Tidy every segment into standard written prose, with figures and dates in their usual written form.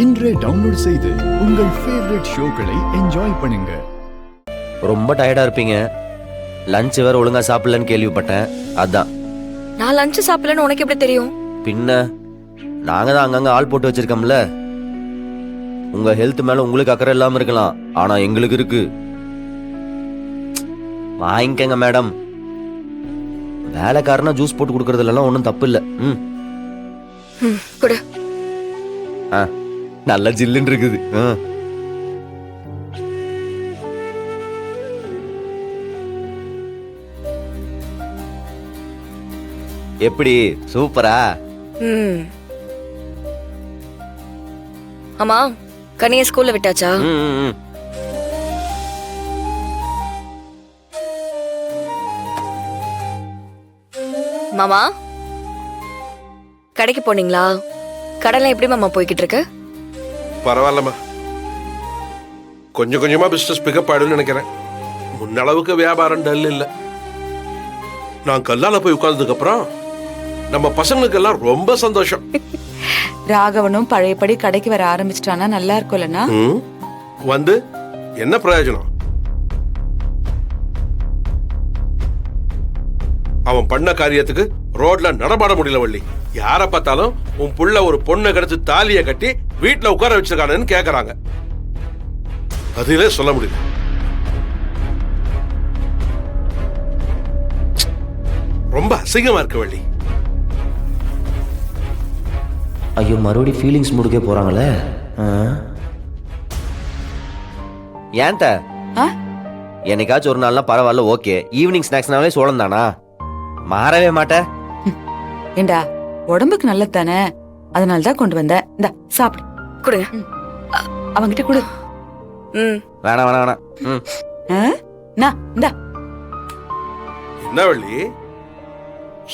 இன்றே டவுன்லோட் செய்து உங்கள் ஃபேவரட் ஷோக்களை என்ஜாய் பண்ணுங்க. ரொம்ப டயர்டா இருப்பீங்க. லஞ்ச் வேற ஒழுங்கா சாப்பிடலன்னு கேள்விப்பட்டேன். அதான். நான் லஞ்ச் சாப்பிடலன்னு உனக்கு எப்படி தெரியும்? பின்ன நாங்க தான் அங்கங்க ஆள் போட்டு வச்சிருக்கோம்ல. உங்க ஹெல்த் மேல உங்களுக்கு அக்கறை இல்லாம இருக்கலாம், ஆனா எங்களுக்கு இருக்கு. வாங்கிக்கங்க மேடம். வேலைக்காரனா ஜூஸ் போட்டு கொடுக்கறதுலாம் ஒன்றும் தப்பு இல்லை. குடு. நல்ல ஜில்லுன்னு இருக்குது. எப்படி சூப்பரா? ஆமா, கனிய ஸ்கூல்ல விட்டாச்சா? மாமா, கடைக்கு போனீங்களா? கடலை எப்படி மாமா போய்கிட்டு இருக்கு? பரவாயில்லம்மா, கொஞ்சம் கொஞ்சமா பிசினஸ் பிக்கப் ஆயிடும்னு நினைக்கிறேன். முன்னளவுக்கு வியாபாரம் டல் இல்ல. நான் கல்லால போய் உட்கார்ந்ததுக்கு அப்புறம் நம்ம பசங்களுக்கு எல்லாம் ரொம்ப சந்தோஷம். ராகவனும் பழையபடி கடைக்கு வர ஆரம்பிச்சிட்டானா நல்லா இருக்கும்லனா? வந்து என்ன பிரயோஜனம்? அவன் பண்ண காரியத்துக்கு ரோட்ல நடமாட முடியல வள்ளி. யார பார்த்தாலும் உன் புள்ள ஒரு பொண்ணை கிடைச்சு தாலிய கட்டி வீட்டுல உட்கார வச்சிருக்கானு கேக்குறாங்க. அதிலே சொல்ல முடியல. ரொம்ப அசிங்கமா இருக்கு வள்ளி. ஐயோ, மறுபடியும் ஃபீலிங்ஸ் முடுக்கே போறாங்களே. ஏன்ட்ட என்னைக்காச்சும் ஒரு நாள்னா பரவாயில்ல, ஓகே. ஈவினிங் ஸ்நாக்ஸ்னாலே சோளம் தானா? மாறவே மாட்டேன். ஏண்டா, உடம்புக்கு நல்லது தானே, அதனாலதான் கொண்டு வந்தேன். இந்தா சாப்பிடு. கொடுங்க. அவங்கிட்ட கொடு. வேணாம் வேணாம் வேணாம். இந்தா. என்ன வள்ளி,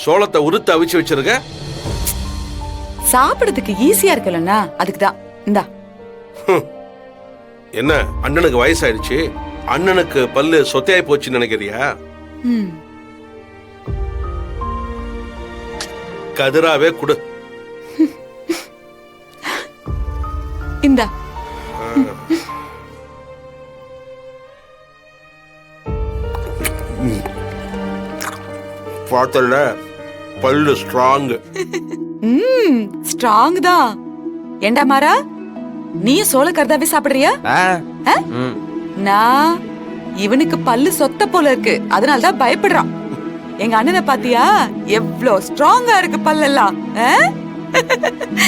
சோளத்தை உருத்து அவிச்சு வச்சிருக்க? சாப்பிடுறதுக்கு ஈஸியா இருக்குல்லண்ணா, அதுக்குதான். இந்தா. என்ன, அண்ணனுக்கு வயசாயிடுச்சு, அண்ணனுக்கு பல்லு சொத்தையாய் போச்சுன்னு நினைக்கிறியா? கதிராவே குடு. இந்தா. பார்த்தல, பல்லு ஸ்ட்ராங். ஸ்ட்ராங் தான். ஏண்டா மாறா, நீயும் சோள கருதாவே சாப்பிடுறியா? நான் இவனுக்கு பல்லு சொத்த போல இருக்கு, அதனாலதான் பயப்படுறான். எங்க அண்ணனை பாத்தியா, எவ்வளவு ஸ்ட்ராங்கா இருக்கு பல்லெல்லாம்.